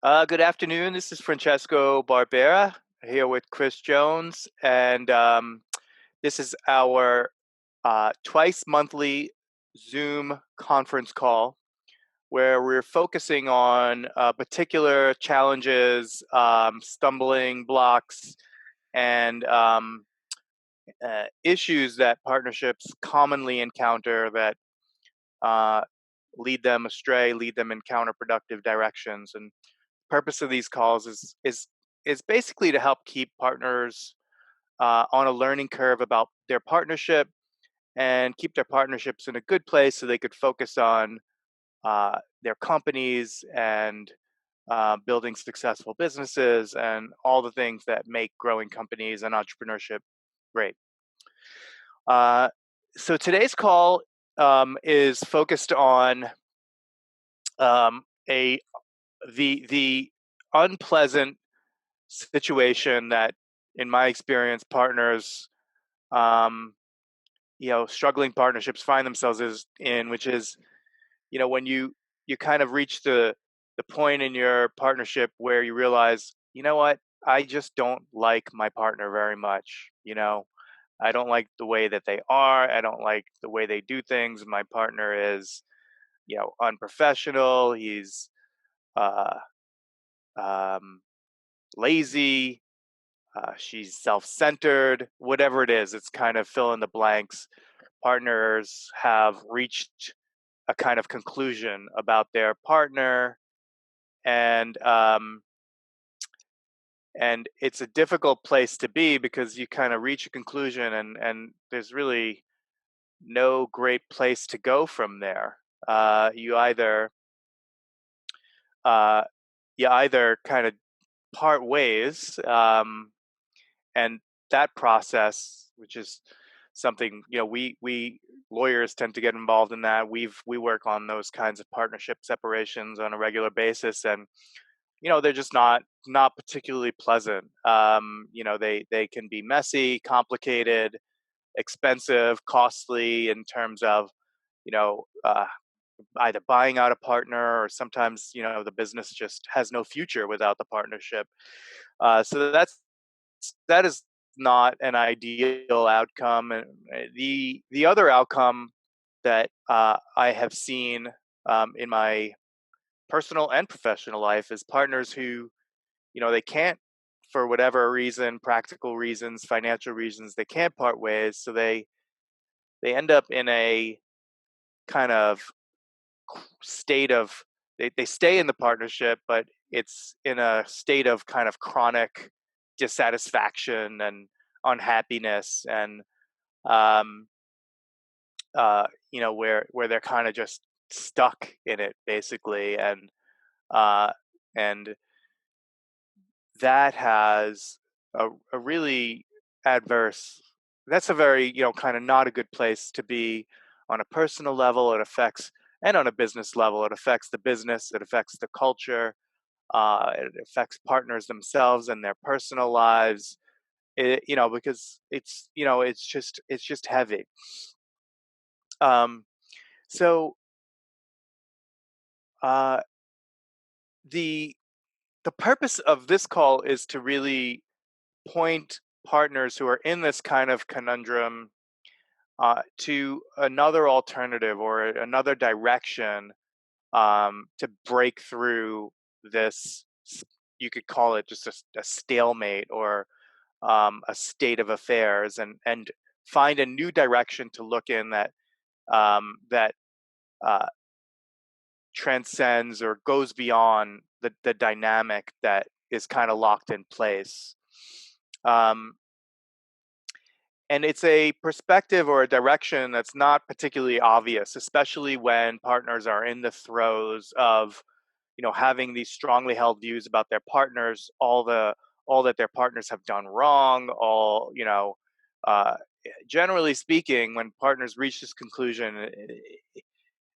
Good afternoon. This is Francesco Barbera here with Chris Jones, and this is our twice monthly Zoom conference call where we're focusing on particular challenges, stumbling blocks, and issues that partnerships commonly encounter that uh, lead them astray, lead them in counterproductive directions. And purpose of these calls is basically to help keep partners on a learning curve about their partnership and keep their partnerships in a good place so they could focus on their companies and building successful businesses and all the things that make growing companies and entrepreneurship great. Uh, so today's call is focused on a the unpleasant situation that, in my experience, partners, um, struggling partnerships find themselves in, which is, when you kind of reach the point in your partnership where you realize, you know what, I just don't like my partner very much. I don't like the way that they are. I don't like the way they do things. My partner is, unprofessional. He's uh, um, lazy. She's self-centered, whatever it is. It's kind of fill in the blanks. Partners have reached a kind of conclusion about their partner, and it's a difficult place to be because you kind of reach a conclusion, and there's really no great place to go from there. You either uh, kind of part ways, and that process, which is something, we lawyers tend to get involved in that. We work on those kinds of partnership separations on a regular basis, and they're just not particularly pleasant. They can be messy, complicated, expensive, costly in terms of you know uh, either buying out a partner, or sometimes the business just has no future without the partnership. So that is not an ideal outcome. And the other outcome that I have seen in my personal and professional life is partners who, they can't, for whatever reason, practical reasons, financial reasons, they can't part ways. So they end up in a kind of state of, they stay in the partnership, but it's in a state of kind of chronic dissatisfaction and unhappiness, and um, where they're kind of just stuck in it basically, uh, and that has a really adverse. That's a very, kind of not a good place to be on a personal level. It affects, and on a business level, it affects the business. It affects the culture. It affects partners themselves and their personal lives. Because it's just heavy. Um, so uh, the the purpose of this call is to really point partners who are in this kind of conundrum to another alternative or another direction, to break through this. You could call it just a stalemate, or a state of affairs, and find a new direction to look in that uh, transcends or goes beyond the dynamic that is kind of locked in place. Um, and it's a perspective or a direction that's not particularly obvious, especially when partners are in the throes of, having these strongly held views about their partners, all that their partners have done wrong, uh, generally speaking, when partners reach this conclusion,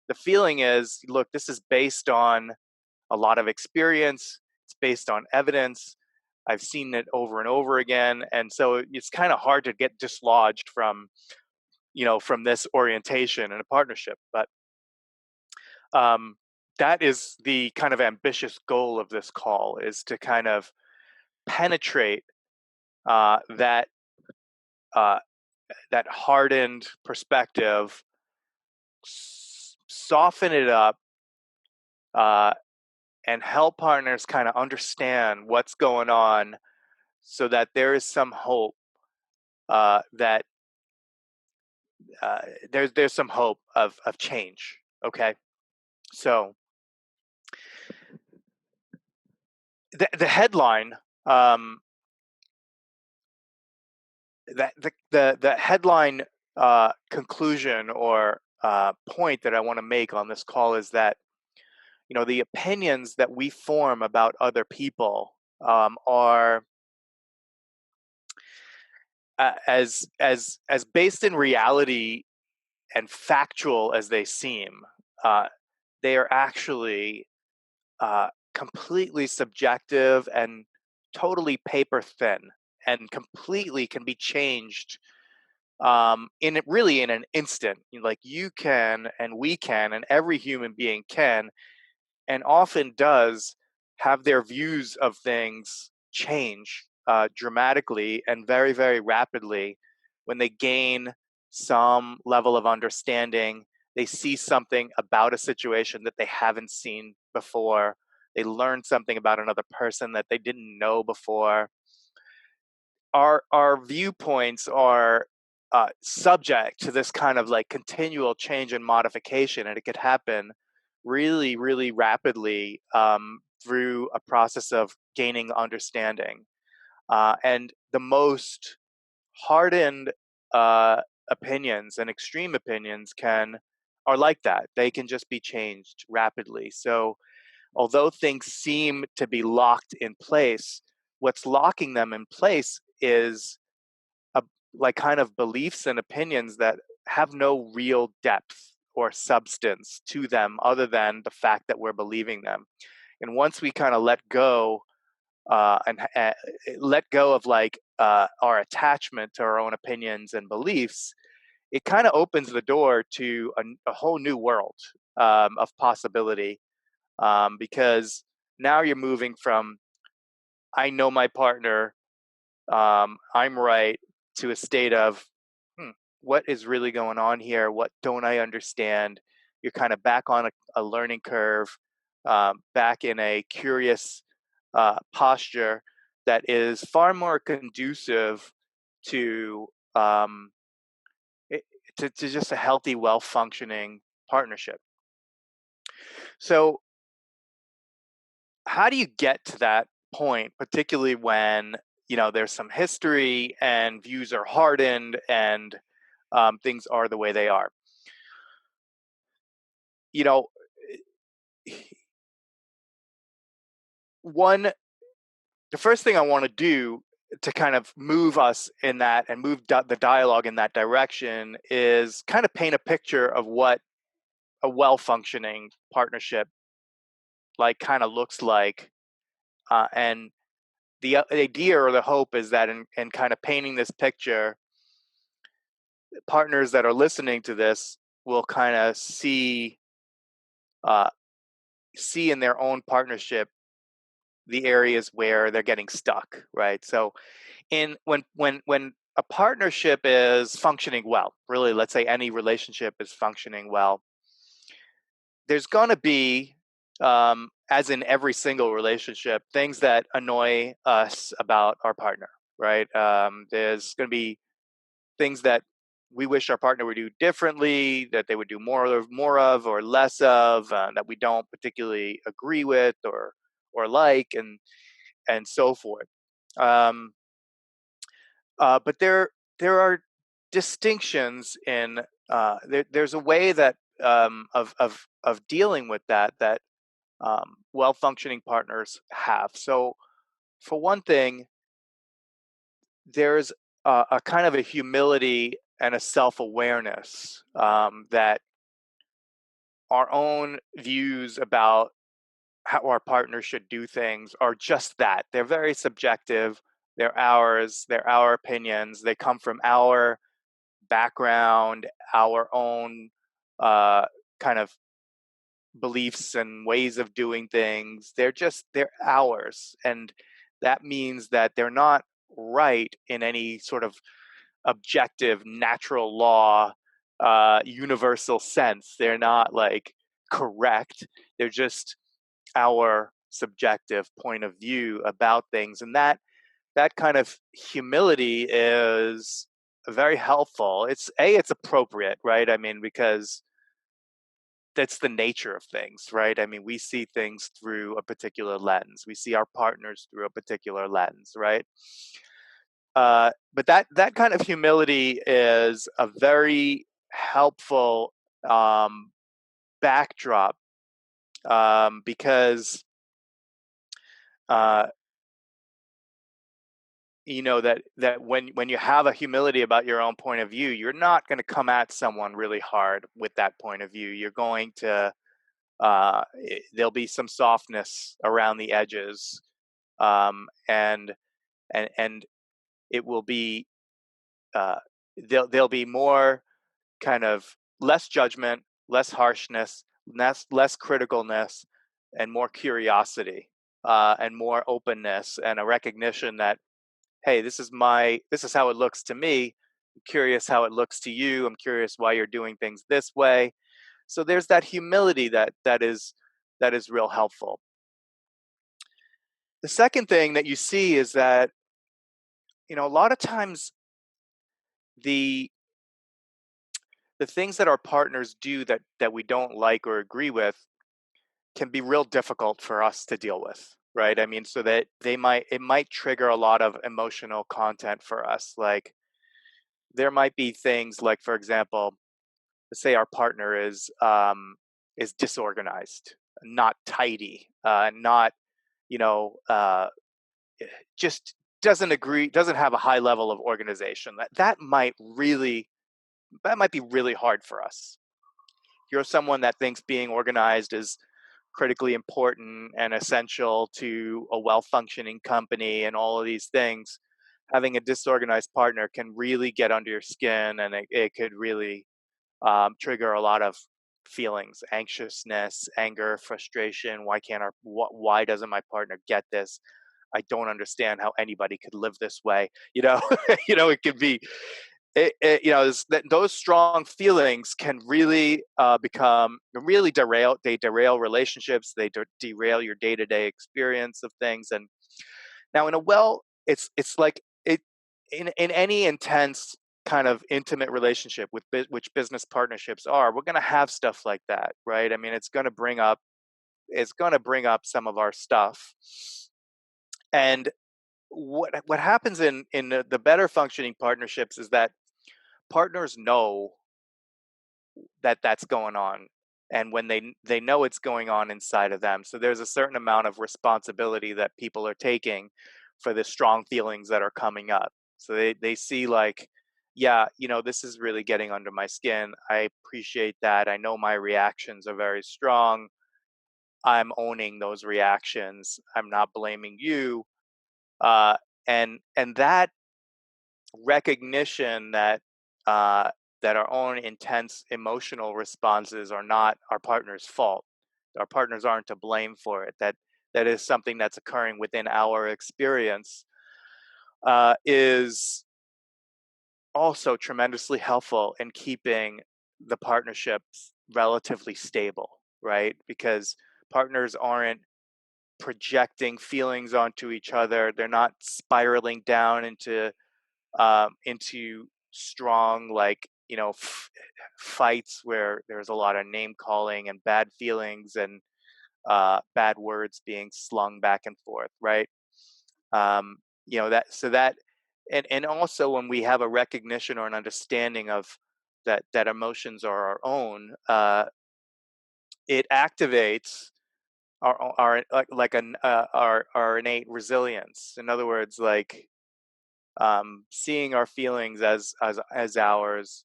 the feeling is, look, this is based on a lot of experience. It's based on evidence. I've seen it over and over again, and so it's kind of hard to get dislodged from this orientation in a partnership. But um, that is the kind of ambitious goal of this call, is to kind of penetrate that uh, that hardened perspective, soften it up, uh, and help partners kind of understand what's going on, so that there is some hope, that uh, there's some hope of change. Okay, so the headline, um, the headline conclusion or point that I want to make on this call is that, the opinions that we form about other people are as based in reality and factual as they seem. Uh, they are actually completely subjective and totally paper thin, and completely can be changed in an instant. Like, you can, and we can, and every human being can, and often does, have their views of things change dramatically and very, very rapidly when they gain some level of understanding. They see something about a situation that they haven't seen before. They learn something about another person that they didn't know before. Our viewpoints are subject to this kind of like continual change and modification, and it could happen really, really rapidly through a process of gaining understanding. And the most hardened uh, opinions and extreme opinions can are like that. They can just be changed rapidly. So although things seem to be locked in place, what's locking them in place is a, like, kind of beliefs and opinions that have no real depth or substance to them, other than the fact that we're believing them. And once we kind of and let go of like our attachment to our own opinions and beliefs, it kind of opens the door to a whole new world of possibility, because now you're moving from "I know my partner, I'm right," to a state of, hmm, what is really going on here? What don't I understand? You're kind of back on a learning curve, back in a curious posture that is far more conducive to, um, it, to just a healthy, well functioning partnership. So, how do you get to that point, particularly when there's some history and views are hardened, and things are the way they are? You know, one the first thing I want to do to kind of move us in that, and move the dialogue in that direction, is kind of paint a picture of what a well functioning partnership like kind of looks like, and the idea or the hope is that in kind of painting this picture, partners that are listening to this will kind of uh, see in their own partnership the areas where they're getting stuck, right? So, in when a partnership is functioning well, really, let's say any relationship is functioning well, there's going to be, as in every single relationship, things that annoy us about our partner, right? There's going to be things that we wish our partner would do differently, that they would do more of or less of, that we don't particularly agree with or like, and so forth. Um, but there are distinctions in, there's a way that, of dealing with that well functioning partners have. So, for one thing, there's a kind of a humility and a self awareness, that our own views about how our partner should do things are just that. They're very subjective. They're ours. They're our opinions. They come from our background, our own uh, kind of beliefs and ways of doing things. They're ours, and that means that they're not right in any sort of objective natural law universal sense. They're not like correct. They're just our subjective point of view about things, and that kind of humility is very helpful. It's appropriate, right? I mean, because that's the nature of things, right? I mean, we see things through a particular lens. We see our partners through a particular lens, right? But that kind of humility is a very helpful um, backdrop, because uh, you know that when you have a humility about your own point of view, you're not going to come at someone really hard with that point of view. You're going to there'll be some softness around the edges, and and it will be uh, there'll be more kind of less judgment, less harshness, less criticalness, and more curiosity, and more openness, and a recognition that, hey, this is how it looks to me. I'm curious how it looks to you. I'm curious why you're doing things this way. So there's that humility that is real helpful. The second thing that you see is that, a lot of times the the things that our partners do that we don't like or agree with can be real difficult for us to deal with, right? I mean, so that it might trigger a lot of emotional content for us. Like, there might be things like, for example, let's say our partner is disorganized, not tidy, not, you know just doesn't have a high level of organization. That might be really hard for us. You're someone that thinks being organized is critically important and essential to a well-functioning company and all of these things. Having a disorganized partner can really get under your skin, and it could really trigger a lot of feelings: anxiousness, anger, frustration. Why doesn't my partner get this? I don't understand how anybody could live this way. It could be those strong feelings can really become really derail relationships. They derail your day-to-day experience of things. And now, it's like it in any intense kind of intimate relationship, which business partnerships are, we're going to have stuff like that, right? I mean, it's going to bring up some of our stuff. And what happens in the better functioning partnerships is that partners know that that's going on, and when they know it's going on inside of them, so there's a certain amount of responsibility that people are taking for the strong feelings that are coming up. So they see, like, yeah, this is really getting under my skin. I appreciate that. I know my reactions are very strong. I'm owning those reactions. I'm not blaming you. And that recognition uh, that our own intense emotional responses are not our partner's fault. Our partners aren't to blame for it. That is something that's occurring within our experience, is also tremendously helpful in keeping the partnerships relatively stable, right? Because partners aren't projecting feelings onto each other. They're not spiraling down into strong, like, fights where there's a lot of name calling and bad feelings and bad words being slung back and forth, right? That and also, when we have a recognition or an understanding of that emotions are our own, it activates our our innate resilience. In other words, like, seeing our feelings as ours,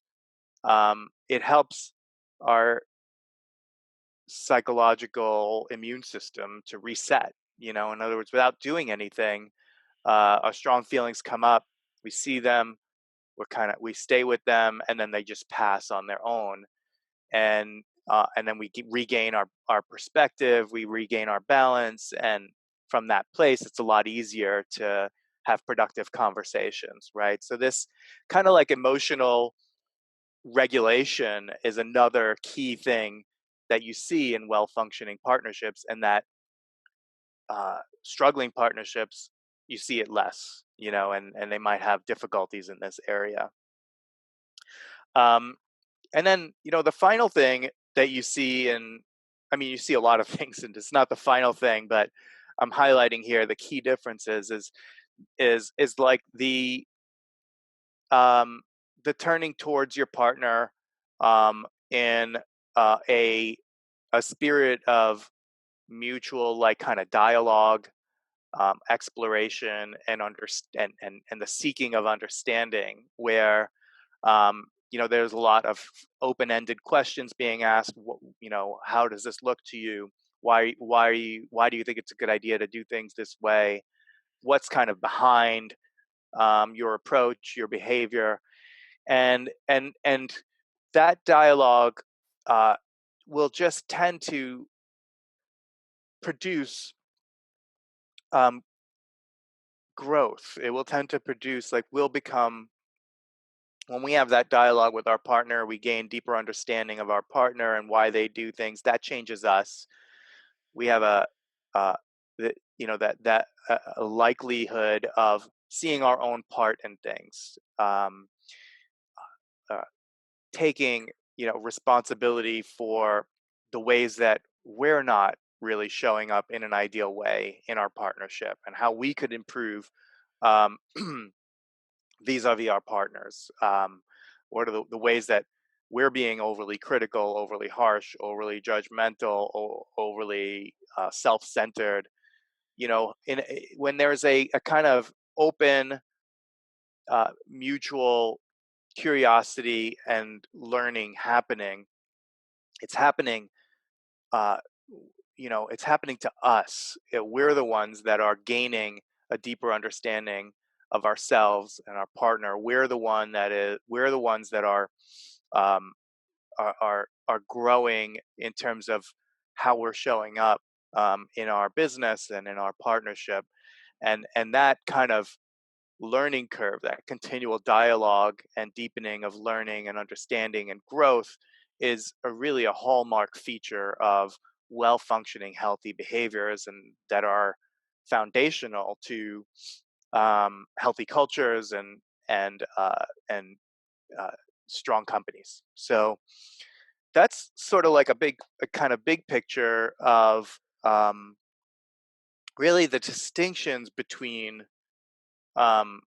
it helps our psychological immune system to reset. In other words, without doing anything, our strong feelings come up. We see them. We stay with them, and then they just pass on their own. And and then we regain our perspective, we regain our balance, and from that place, it's a lot easier to have productive conversations, right? So this kind of like emotional regulation is another key thing that you see in well-functioning partnerships, and that struggling partnerships, you see it less, and they might have difficulties in this area. Um, and then, the final thing that you see, and I mean, you see a lot of things, and it's not the final thing, but I'm highlighting here the key differences is like um, the turning towards your partner in a spirit of mutual, like, kind of dialogue, exploration, and understand and the seeking of understanding, where there's a lot of open-ended questions being asked. How does this look to you? Why do you think it's a good idea to do things this way? What's kind of behind your approach, your behavior, and that dialogue uh, will just tend to produce um, growth. It will tend to produce, like, we'll become, when we have that dialogue with our partner, we gain deeper understanding of our partner and why they do things. That changes us. We have uh, a likelihood of seeing our own part in things, uh, taking responsibility for the ways that we're not really showing up in an ideal way in our partnership, and how we could improve um, vis-a-vis our partners. What are the ways that we're being overly critical, overly harsh, overly judgmental, overly self-centered? When there's a kind of open, mutual curiosity and learning happening, it's happening. Uh, it's happening to us. We're the ones that are gaining a deeper understanding of ourselves and our partner. We're the ones that um, are growing in terms of how we're showing up in our business and in our partnership, and that kind of learning curve, that continual dialogue and deepening of learning and understanding and growth, is really a hallmark feature of well functioning healthy behaviors, and that are foundational to healthy cultures and uh, strong companies. So that's sort of like a kind of big picture of really the distinctions between um,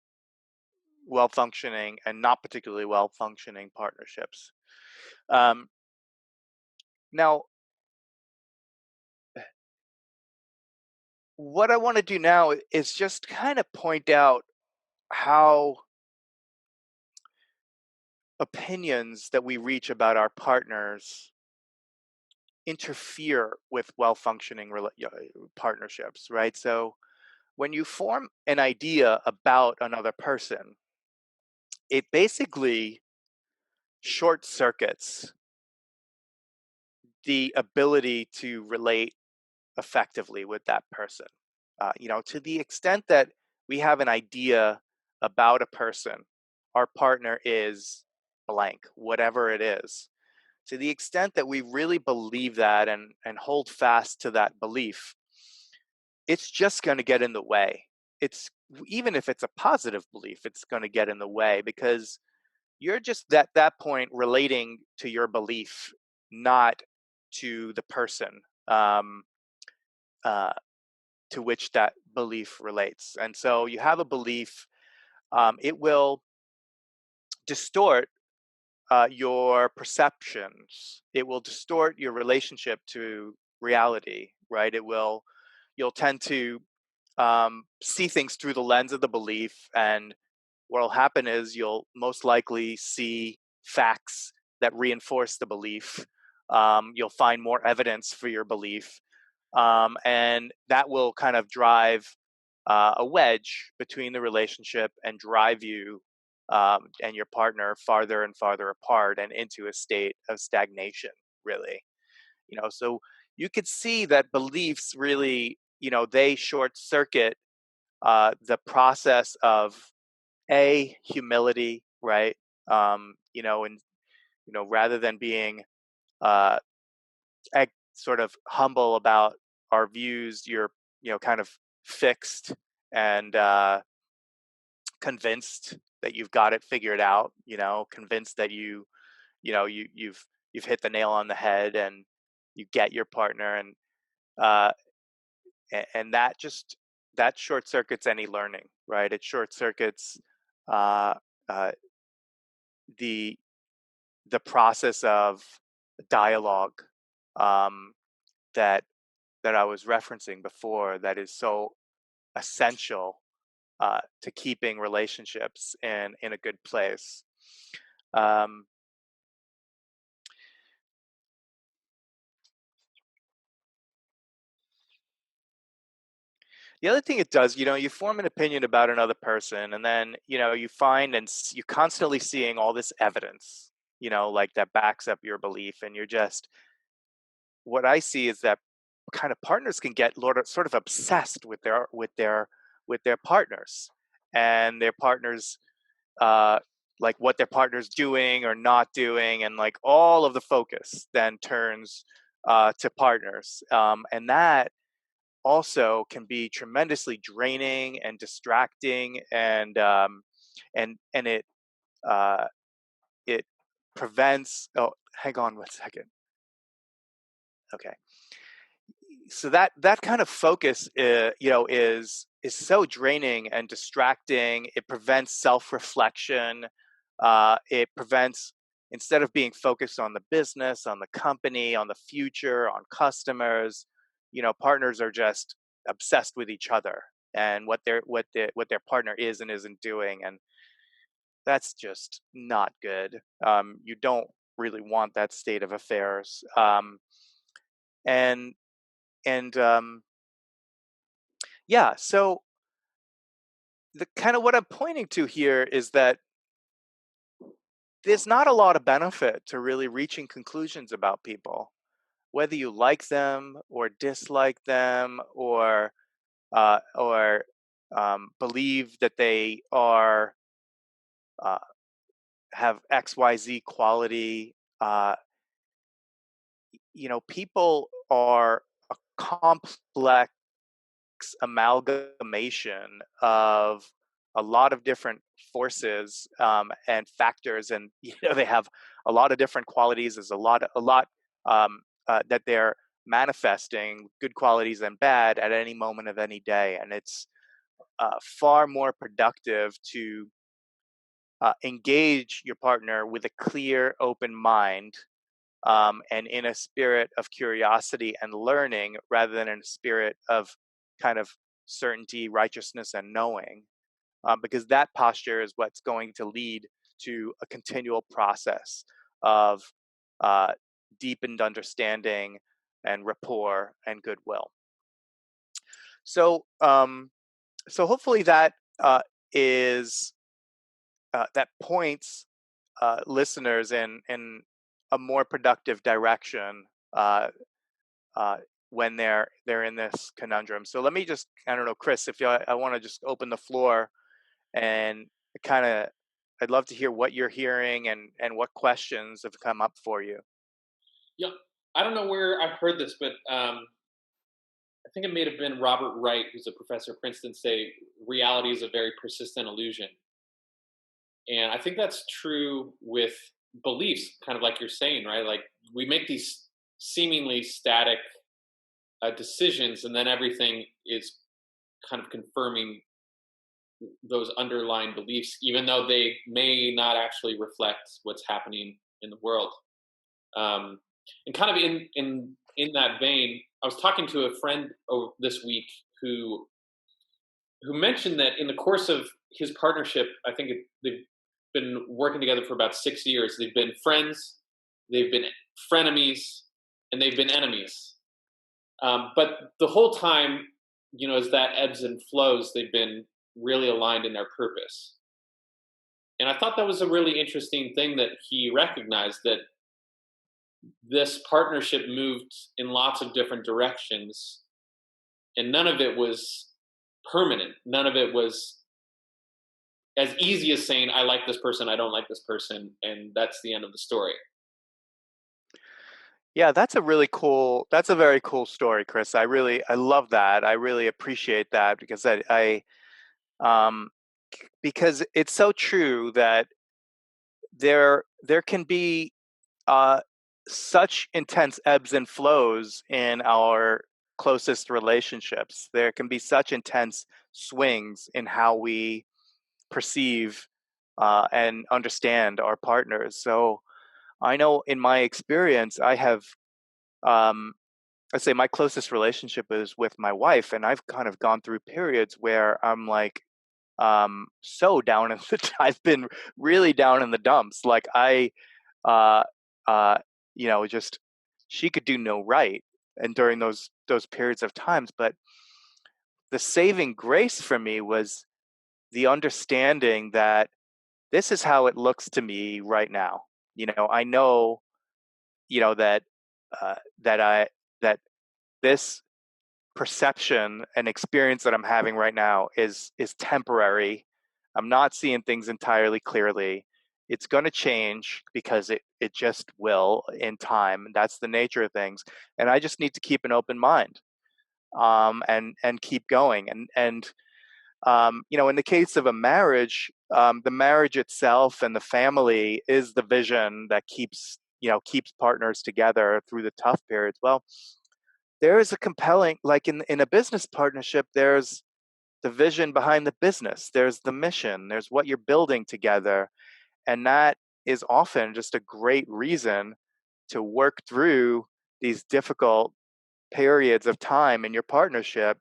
well functioning and not particularly well functioning partnerships. Um, Now, what I want to do now is just kind of point out how opinions that we reach about our partners interfere with well functioning partnerships, right? So, when you form an idea about another person, it basically short circuits the ability to relate effectively with that person. To the extent that we have an idea about a person, our partner is blank, whatever it is. To the extent that we really believe that and hold fast to that belief, it's just going to get in the way. It's Even if it's a positive belief, it's going to get in the way, because you're just at that point relating to your belief, not to the person. Uh, to which that belief relates. And so you have a belief, it will distort your perceptions, it will distort your relationship to reality, right? You'll tend to see things through the lens of the belief, and what will happen is you'll most likely see facts that reinforce the belief. You'll find more evidence for your belief, and that will kind of drive a wedge between the relationship and drive you and your partner farther and farther apart and into a state of stagnation, really. So you could see that beliefs really, they short circuit the process of humility, right? And rather than being uh, sort of humble about our views, you're kind of fixed and convinced that you've got it figured out. Convinced that you've hit the nail on the head and you get your partner, uh, and that short circuits any learning, right? It short circuits uh, uh, the the process of dialogue um, that I was referencing before, that is so essential to keeping relationships in a good place. Um, the other thing it does, you form an opinion about another person, and then you find you're constantly seeing all this evidence, like that backs up your belief, and you're just what I see is that kind of partners can get sort of obsessed with their partners and their partners uh like what their partner's doing or not doing, and like all of the focus then turns to partners, and that also can be tremendously draining and distracting, and uh it prevents. Oh, hang on 1 second. Okay. So that kind of focus, is so draining and distracting. It prevents self-reflection. It prevents, instead of being focused on the business, on the company, on the future, on customers, partners are just obsessed with each other and what their partner is and isn't doing, and that's just not good. You don't really want that state of affairs. And and Yeah, so the kind of what I'm pointing to here is that there's not a lot of benefit to really reaching conclusions about people, whether you like them or dislike them, or believe that they are uh, have XYZ quality. People are a complex amalgamation of a lot of different forces and factors, and they have a lot of different qualities. There's a lot that they're manifesting, good qualities and bad, at any moment of any day, and it's far more productive to engage your partner with a clear, open mind, and in a spirit of curiosity and learning, rather than in a spirit of kind of certainty, righteousness, and knowing, because that posture is what's going to lead to a continual process of uh, deepened understanding and rapport and goodwill. So, so hopefully uh, is that points listeners in a more productive direction uh, uh, when they're in this conundrum. So let me just, I don't know, Chris, if I want to just open the floor and kind of, I'd love to hear what you're hearing and what questions have come up for you. Yeah, I don't know where I've heard this, but I think it may have been Robert Wright, who's a professor at Princeton, say reality is a very persistent illusion, and I think that's true with beliefs, kind of like you're saying, right? Like we make these seemingly static decisions, and then everything is kind of confirming those underlying beliefs, even though they may not actually reflect what's happening in the world. Um, and kind of in that vein, I was talking to a friend this week who mentioned that in the course of his partnership, I think they've been working together for about 6 years. They've been friends, they've been frenemies, and they've been enemies. But the whole time, as that ebbs and flows, they've been really aligned in their purpose. And I thought that was a really interesting thing that he recognized, that this partnership moved in lots of different directions, and none of it was permanent. None of it was as easy as saying, I like this person, I don't like this person, and that's the end of the story. Yeah, that's a very cool story, Chris. I love that. I really appreciate that because um, because it's so true that there can be uh, such intense ebbs and flows in our closest relationships. There can be such intense swings in how we perceive and understand our partners. So I know in my experience, I have, um, let's say, my closest relationship is with my wife, and I've kind of gone through periods where I'm like, so down in the, I've been really down in the dumps. Like uh, uh, just she could do no right, and during those periods of times. But the saving grace for me was the understanding that this is how it looks to me right now. I know, that uh, that I that this perception and experience that I'm having right now is temporary. I'm not seeing things entirely clearly. It's going to change because it just will in time. That's the nature of things, and I just need to keep an open mind, and keep going. In the case of a marriage, the marriage itself and the family is the vision that keeps partners together through the tough periods. Well, there is a compelling, like in a business partnership, there's the vision behind the business, there's the mission, there's what you're building together, and that is often just a great reason to work through these difficult periods of time in your partnership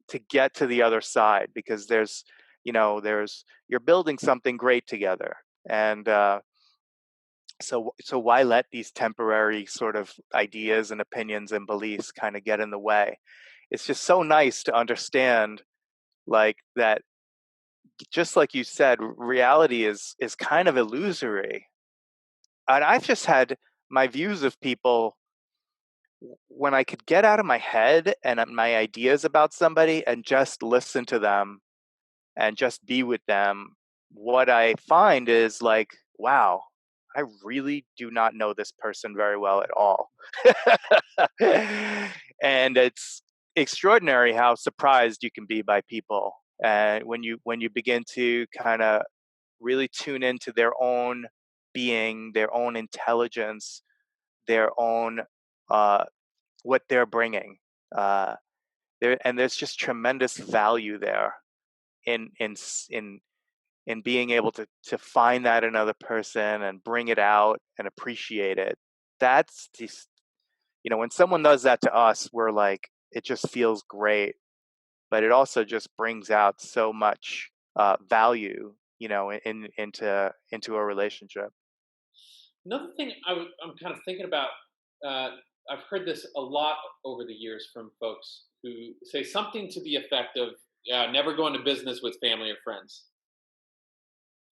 to get to the other side, because there's you're building something great together. And so why let these temporary sort of ideas and opinions and beliefs kind of get in the way? It's just so nice to understand, like, that, just like you said, reality is kind of illusory. And I've just had my views of people, when I could get out of my head and my ideas about somebody and just listen to them and just be with them. What I find is, like, wow, I really do not know this person very well at all. And it's extraordinary how surprised you can be by people. And when you begin to kind of really tune into their own being, their own intelligence, their own uh, what they're bringing. Uh, there's just tremendous value there in in in in being able to find that in another person and bring it out and appreciate it. That's just, when someone does that to us, we're like, it just feels great, but it also just brings out so much value, into a relationship. Another thing I'm kind of thinking about, uh, I've heard this a lot over the years from folks who say something to the effect of, yeah, never go into business with family or friends.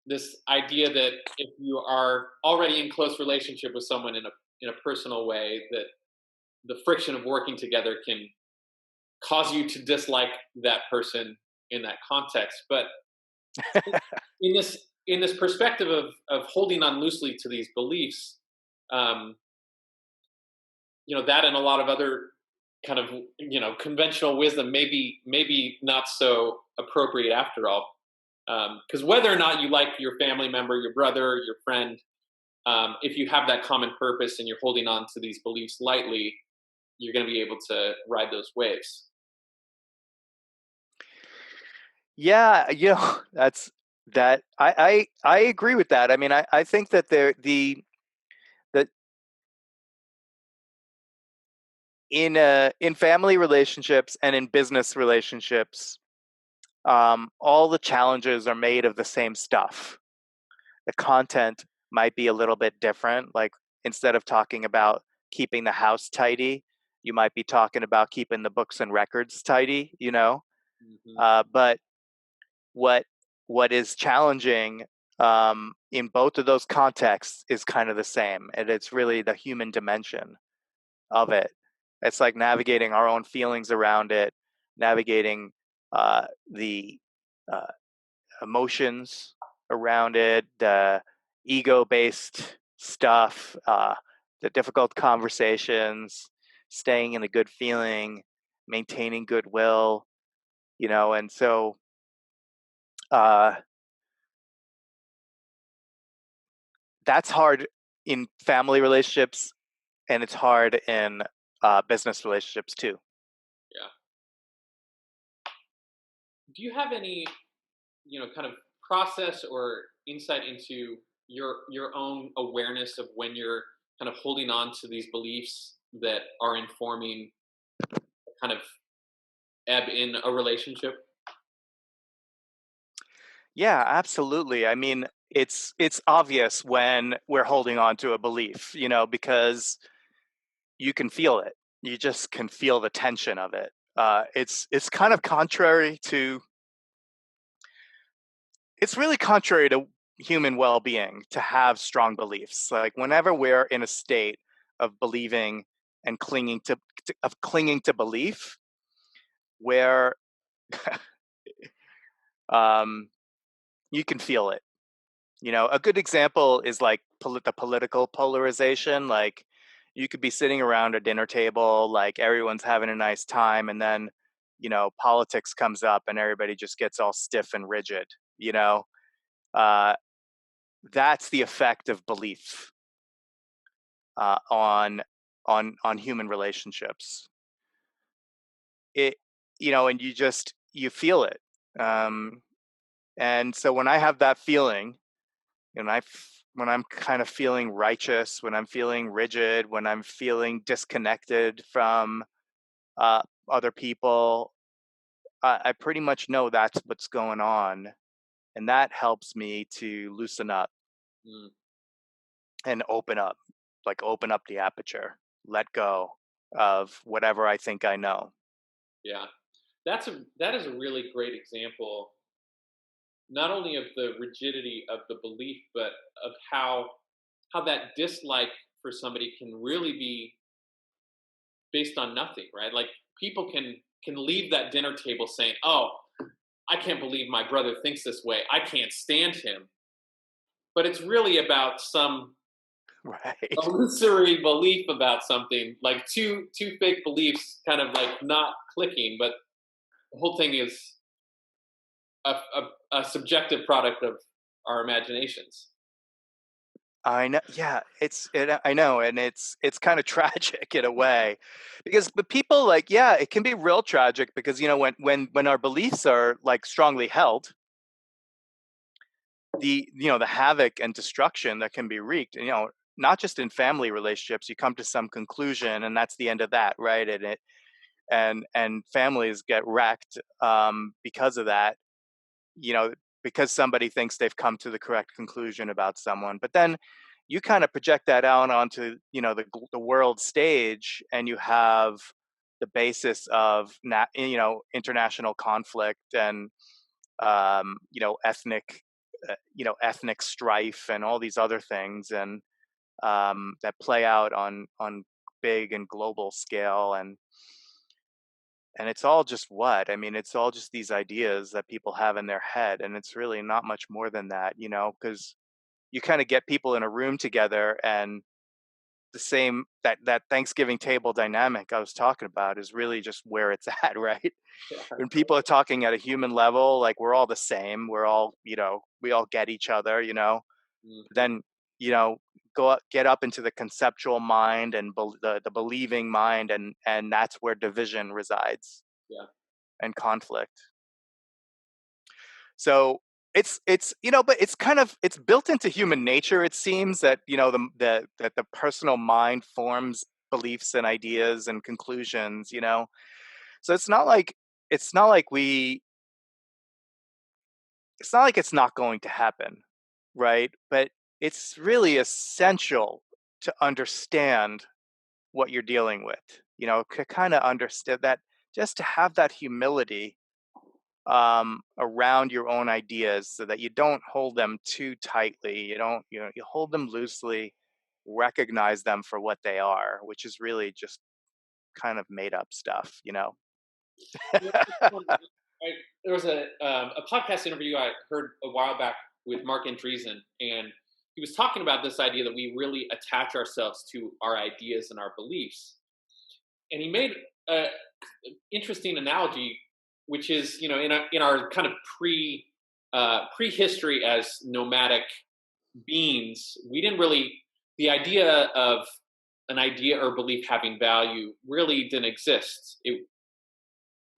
This idea that if you are already in close relationship with someone in a personal way, that the friction of working together can cause you to dislike that person in that context. But in this perspective of holding on loosely to these beliefs, um, that and a lot of other kind of conventional wisdom maybe not so appropriate after all, because whether or not you like your family member, your brother, your friend, if you have that common purpose and you're holding on to these beliefs lightly, you're going to be able to ride those waves. Yeah, that's that. I agree with that. I mean, I think that that in family relationships and in business relationships, all the challenges are made of the same stuff. The content might be a little bit different. Like, instead of talking about keeping the house tidy, you might be talking about keeping the books and records tidy. Hmm. But what what is challenging, in both of those contexts is kind of the same, and it's really the human dimension of it. It's like navigating our own feelings around it, navigating the uh, emotions around it, the ego-based stuff, the difficult conversations, staying in a good feeling, maintaining goodwill, and so uh, that's hard in family relationships, and it's hard in business relationships too. Yeah. Do you have any, kind of process or insight into your own awareness of when you're kind of holding on to these beliefs that are informing kind of ebb in a relationship? Yeah, absolutely. I mean, it's obvious when we're holding on to a belief, because you can feel it. You just can feel the tension of it. It's kind of contrary to. It's really contrary to human well-being to have strong beliefs. Like whenever we're in a state of believing and clinging to belief, where um, you can feel it. A good example is like the political polarization. Like you could be sitting around a dinner table, like everyone's having a nice time, and then, politics comes up and everybody just gets all stiff and rigid. You know, uh, that's the effect of belief on human relationships. It, and you feel it. Um, and so when I have that feeling, and when I'm kind of feeling righteous, when I'm feeling rigid, when I'm feeling disconnected from uh, other people, I pretty much know that's what's going on, and that helps me to loosen up Mm, and open up the aperture, let go of whatever I think I know. yeah, that is a really great example, not only of the rigidity of the belief, but of how that dislike for somebody can really be based on nothing, right? Like people can leave that dinner table saying, "Oh, I can't believe my brother thinks this way. I can't stand him." But it's really about some Right. illusory belief about something, like two fake beliefs kind of like not clicking, but the whole thing is a subjective product of our imaginations. I know. Yeah, I know, and it's kind of tragic in a way, because but people like, yeah, it can be real tragic because when our beliefs are like strongly held, the havoc and destruction that can be wreaked, not just in family relationships, you come to some conclusion and that's the end of that, right? And families get wrecked because of that, you know, because somebody thinks they've come to the correct conclusion about someone. But then you kind of project that out onto, the world stage, and you have the basis of international conflict and ethnic strife and all these other things, and that play out on big and global scale, and it's all just what I mean. It's all just these ideas that people have in their head, and it's really not much more than that, because you kind of get people in a room together, and the same that Thanksgiving table dynamic I was talking about is really just where it's at, right? Yeah. When people are talking at a human level, like we're all the same, we're all, we all get each other, Mhm. then, get up into the conceptual mind and the believing mind, and that's where division resides Yeah. and conflict. So but it's built into human nature. It seems that, that the personal mind forms beliefs and ideas and conclusions. So it's not like we it's not like it's not going to happen, right? But it's really essential to understand what you're dealing with. To kind of understand that, just to have that humility around your own ideas so that you don't hold them too tightly. You don't, you hold them loosely, recognize them for what they are, which is really just kind of made up stuff, you know? You know, there was a podcast interview I heard a while back with Mark Andreessen, and he was talking about this idea that we really attach ourselves to our ideas and our beliefs. And he made an interesting analogy, which is, you know, in our kind of prehistory as nomadic beings, we didn't really, the idea of an idea or belief having value really didn't exist.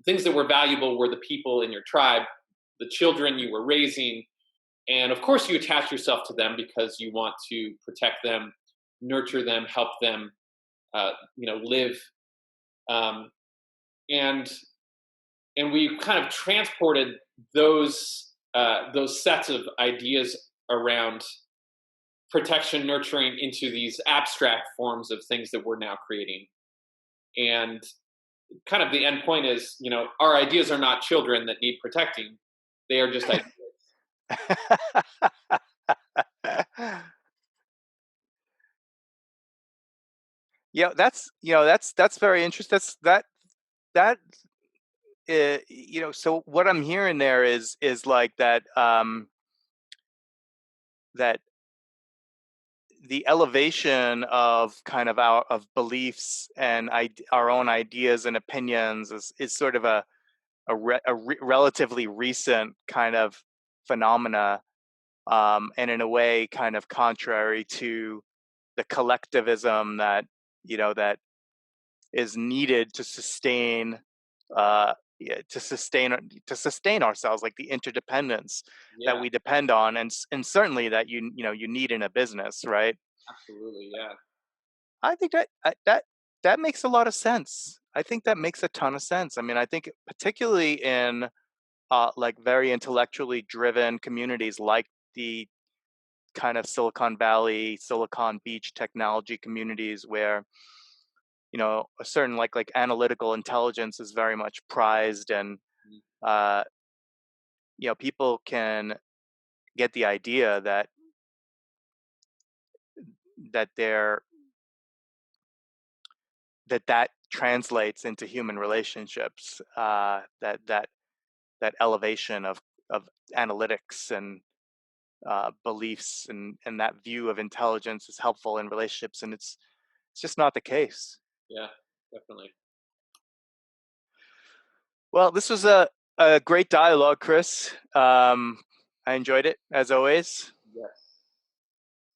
Things that were valuable were the people in your tribe, the children you were raising, and of course you attach yourself to them because you want to protect them, nurture them, help them, live. Um, and we kind of transported those sets of ideas around protection, nurturing into these abstract forms of things that we're now creating. And kind of the end point is, you know, our ideas are not children that need protecting; they are just ideas. Yeah, that's very interesting. That so what I'm hearing there is like that that the elevation of kind of our of beliefs and our own ideas and opinions is sort of a relatively recent kind of phenomena, and in a way kind of contrary to the collectivism that that is needed to sustain yeah, to sustain ourselves, like the interdependence that Yeah, we depend on, and certainly that you need in a business, right? absolutely. Yeah, I think that makes a lot of sense. I think that makes a ton of sense. I mean, I think particularly in like very intellectually driven communities like the kind of Silicon Valley, Silicon Beach technology communities where a certain like analytical intelligence is very much prized, and mhm, uh, people can get the idea that they're that translates into human relationships. That elevation of analytics and beliefs and that view of intelligence is helpful in relationships, and it's just not the case. yeah, definitely. Well, this was a great dialogue, Chris. I enjoyed it as always. Yes,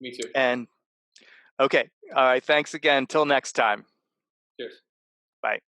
me too. And okay, all right, thanks again. Till next time. Cheers. Bye.